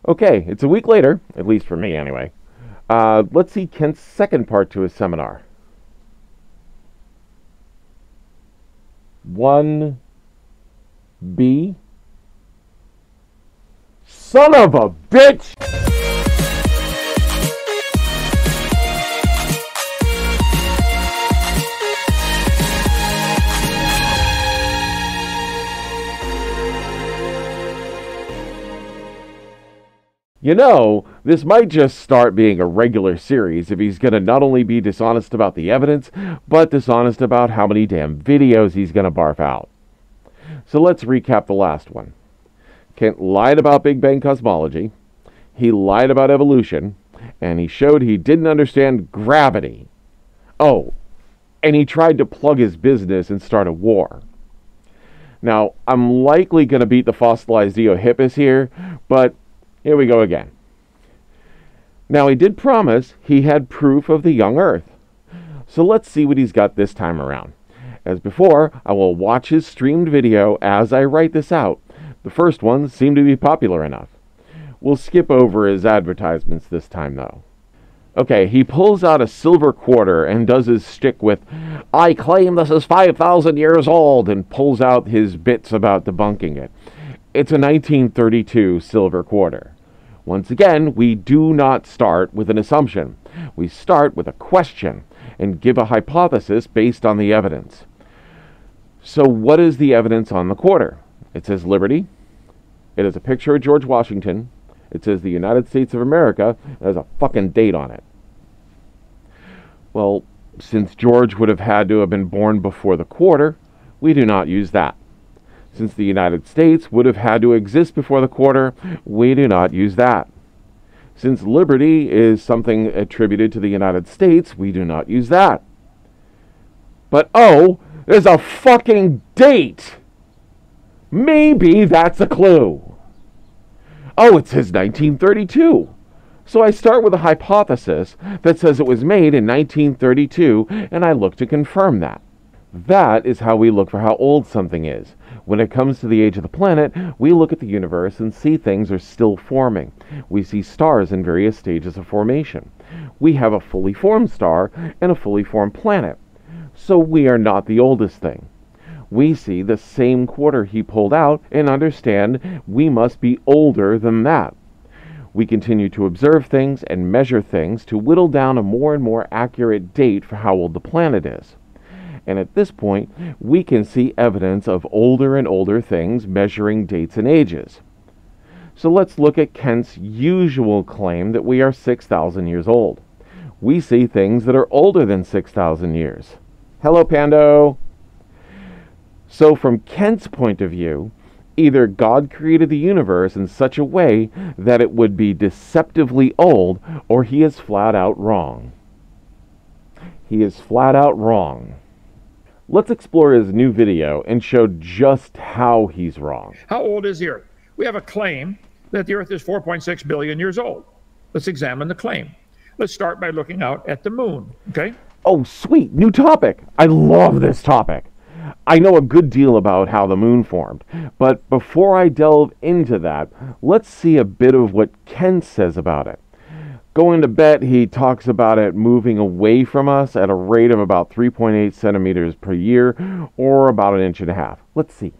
Okay, it's a week later, at least for me anyway. Let's see Kent's second part to his seminar. 1B. Son of a bitch! You know, this might just start being a regular series if he's going to not only be dishonest about the evidence, but dishonest about how many damn videos he's going to barf out. So let's recap the last one. Kent lied about Big Bang cosmology, he lied about evolution, and he showed he didn't understand gravity. Oh, and he tried to plug his business and start a war. Now, I'm likely going to beat the fossilized Eohippus here, but here we go again. Now, he did promise he had proof of the young Earth. So let's see what he's got this time around. As before, I will watch his streamed video as I write this out. The first ones seem to be popular enough. We'll skip over his advertisements this time, though. Okay, he pulls out a silver quarter and does his shtick with, "I claim this is 5,000 years old," and pulls out his bits about debunking it. It's a 1932 silver quarter. Once again, we do not start with an assumption. We start with a question and give a hypothesis based on the evidence. So what is the evidence on the quarter? It says liberty. It has a picture of George Washington. It says the United States of America. There's a fucking date on it. Well, since George would have had to have been born before the quarter, we do not use that. Since the United States would have had to exist before the quarter, we do not use that. Since liberty is something attributed to the United States, we do not use that. But oh, there's a fucking date! Maybe that's a clue. Oh, it says 1932. So I start with a hypothesis that says it was made in 1932, and I look to confirm that. That is how we look for how old something is. When it comes to the age of the planet, we look at the universe and see things are still forming. We see stars in various stages of formation. We have a fully formed star and a fully formed planet. So we are not the oldest thing. We see the same quarter he pulled out and understand we must be older than that. We continue to observe things and measure things to whittle down a more and more accurate date for how old the planet is. And at this point, we can see evidence of older and older things measuring dates and ages. So let's look at Kent's usual claim that we are 6,000 years old. We see things that are older than 6,000 years. Hello, Pando! So from Kent's point of view, either God created the universe in such a way that it would be deceptively old, or he is flat out wrong. He is flat out wrong. Let's explore his new video and show just how he's wrong. How old is the Earth? We have a claim that the Earth is 4.6 billion years old. Let's examine the claim. Let's start by looking out at the moon, okay? Oh, sweet, new topic. I love this topic. I know a good deal about how the moon formed, but before I delve into that, let's see a bit of what Kent says about it. Going to bet he talks about it moving away from us at a rate of about 3.8 centimeters per year, or about 1.5 inches. Let's see.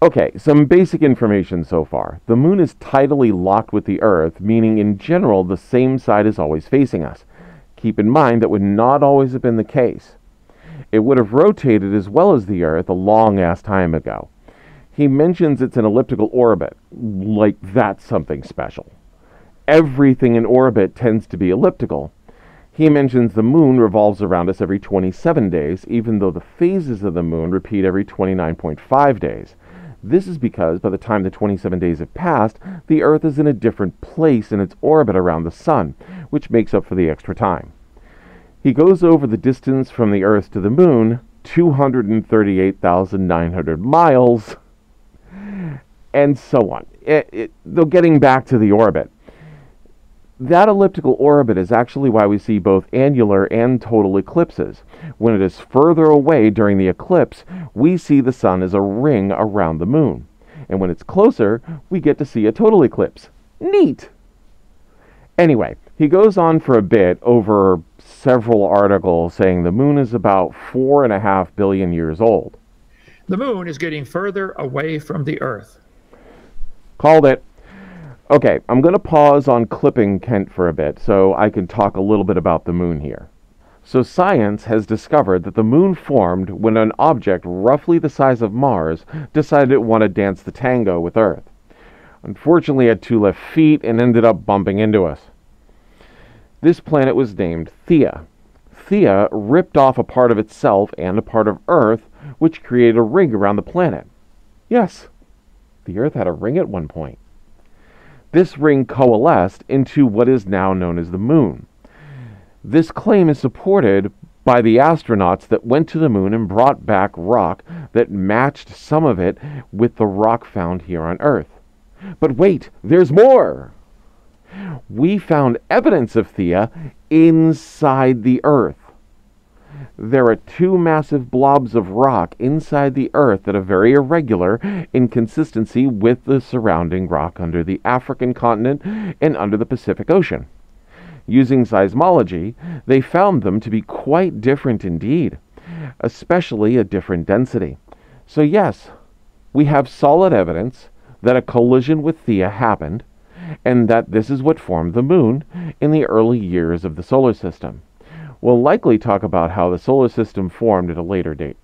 Okay, some basic information so far. The moon is tidally locked with the Earth, meaning in general the same side is always facing us. Keep in mind that would not always have been the case. It would have rotated as well as the Earth a long-ass time ago. He mentions it's an elliptical orbit, like that's something special. Everything in orbit tends to be elliptical. He mentions the moon revolves around us every 27 days, even though the phases of the moon repeat every 29.5 days. This is because by the time the 27 days have passed, the Earth is in a different place in its orbit around the Sun, which makes up for the extra time. He goes over the distance from the Earth to the moon, 238,900 miles, and so on. Though getting back to the orbit, that elliptical orbit is actually why we see both annular and total eclipses. When it is further away during the eclipse, we see the sun as a ring around the moon. And when it's closer, we get to see a total eclipse. Neat. Anyway, he goes on for a bit over several articles saying the moon is about 4.5 billion years old. The moon is getting further away from the Earth. Called it. Okay, I'm going to pause on clipping Kent for a bit so I can talk a little bit about the moon here. So science has discovered that the moon formed when an object roughly the size of Mars decided it wanted to dance the tango with Earth. Unfortunately, it had 2 left feet and ended up bumping into us. This planet was named Theia. Theia ripped off a part of itself and a part of Earth, which created a ring around the planet. Yes, the Earth had a ring at one point. This ring coalesced into what is now known as the moon. This claim is supported by the astronauts that went to the moon and brought back rock that matched some of it with the rock found here on Earth. But wait, there's more! We found evidence of Theia inside the Earth. There are 2 massive blobs of rock inside the Earth that are very irregular in consistency with the surrounding rock under the African continent and under the Pacific Ocean. Using seismology, they found them to be quite different indeed, especially a different density. So yes, we have solid evidence that a collision with Theia happened, and that this is what formed the moon in the early years of the solar system. We'll likely talk about how the solar system formed at a later date.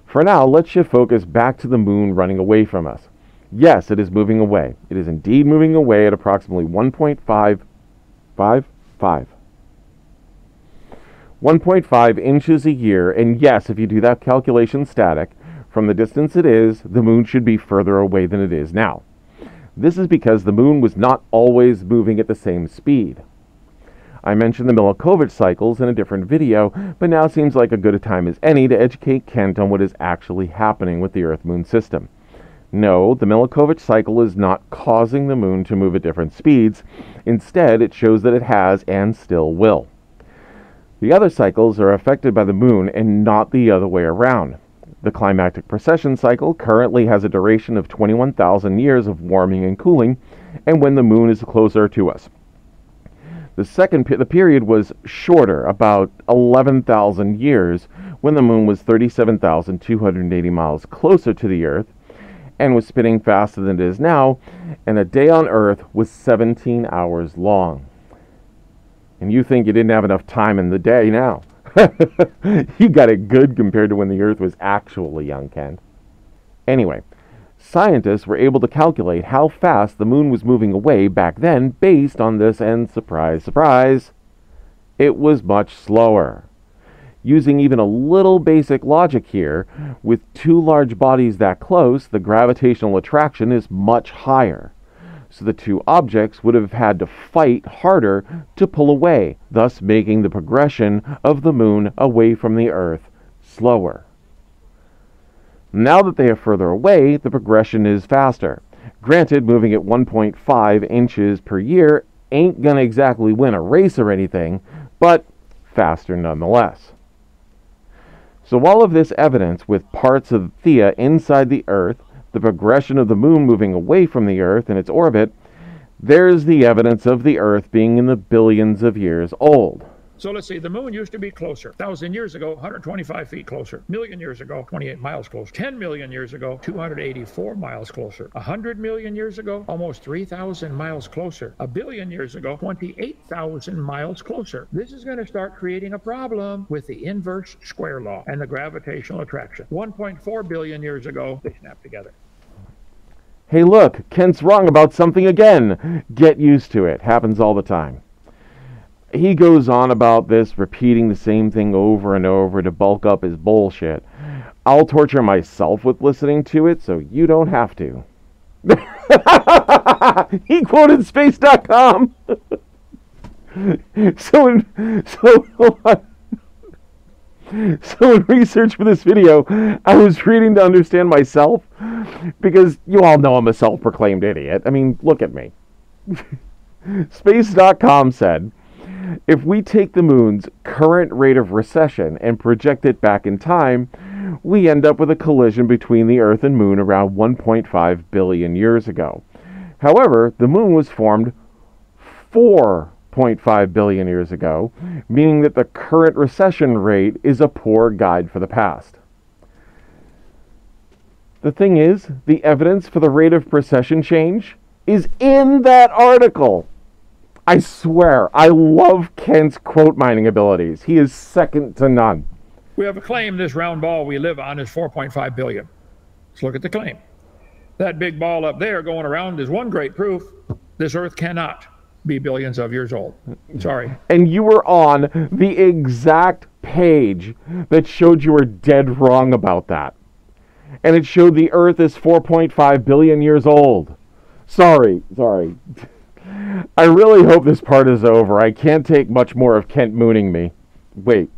For now, let's shift focus back to the moon running away from us. Yes, it is moving away. It is indeed moving away at approximately 1.5 inches a year, and yes, if you do that calculation static, from the distance it is, the moon should be further away than it is now. This is because the moon was not always moving at the same speed. I mentioned the Milankovitch cycles in a different video, but now seems like a good a time as any to educate Kent on what is actually happening with the Earth-Moon system. No, the Milankovitch cycle is not causing the moon to move at different speeds. Instead, it shows that it has and still will. The other cycles are affected by the moon and not the other way around. The climactic precession cycle currently has a duration of 21,000 years of warming and cooling, and when the moon is closer to us. The period was shorter, about 11,000 years, when the moon was 37,280 miles closer to the Earth, and was spinning faster than it is now, and a day on Earth was 17 hours long. And you think you didn't have enough time in the day now. You got it good compared to when the Earth was actually young, Ken. Anyway, scientists were able to calculate how fast the moon was moving away back then based on this, and surprise, surprise, it was much slower. Using even a little basic logic here, with 2 large bodies that close, the gravitational attraction is much higher. So the 2 objects would have had to fight harder to pull away, thus making the progression of the moon away from the Earth slower. Now that they are further away, the progression is faster. Granted, moving at 1.5 inches per year ain't gonna exactly win a race or anything, but faster nonetheless. So all of this evidence with parts of Theia inside the Earth, the progression of the moon moving away from the Earth in its orbit, there's the evidence of the Earth being in the billions of years old. So let's see, the moon used to be closer. 1,000 years ago, 125 feet closer. Million years ago, 28 miles closer. 10 million years ago, 284 miles closer. 100 million years ago, almost 3,000 miles closer. A billion years ago, 28,000 miles closer. This is going to start creating a problem with the inverse square law and the gravitational attraction. 1.4 billion years ago, they snapped together. Hey look, Kent's wrong about something again. Get used to it. Happens all the time. He goes on about this, repeating the same thing over and over to bulk up his bullshit. I'll torture myself with listening to it, so you don't have to. He quoted space.com. So in research for this video, I was reading to understand myself, because you all know I'm a self-proclaimed idiot. I mean, look at me. Space.com said, if we take the moon's current rate of recession and project it back in time, we end up with a collision between the Earth and moon around 1.5 billion years ago. However, the moon was formed 4.5 billion years ago, meaning that the current recession rate is a poor guide for the past. The thing is, the evidence for the rate of precession change is in that article. I swear, I love Kent's quote mining abilities. He is second to none. We have a claim this round ball we live on is 4.5 billion. Let's look at the claim. That big ball up there going around is one great proof this Earth cannot be billions of years old. Sorry. And you were on the exact page that showed you were dead wrong about that. And it showed the Earth is 4.5 billion years old. Sorry. I really hope this part is over. I can't take much more of Kent mooning me. Wait.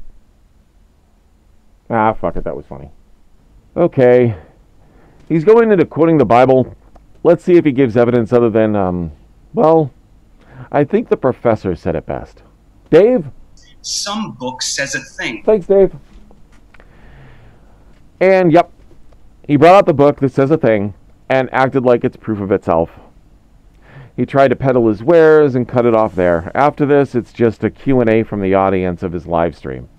Fuck it, that was funny. Okay. He's going into quoting the Bible. Let's see if he gives evidence other than, well, I think the professor said it best. Dave? Some book says a thing. Thanks, Dave. And, yep, he brought out the book that says a thing and acted like it's proof of itself. He tried to peddle his wares and cut it off there. After this, it's just a Q&A from the audience of his live stream.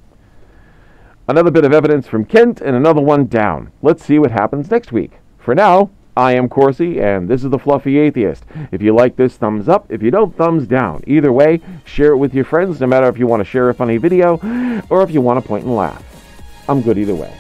Another bit of evidence from Kent and another one down. Let's see what happens next week. For now, I am Corsi, and this is the Fluffy Atheist. If you like this, thumbs up. If you don't, thumbs down. Either way, share it with your friends, no matter if you want to share a funny video or if you want to point and laugh. I'm good either way.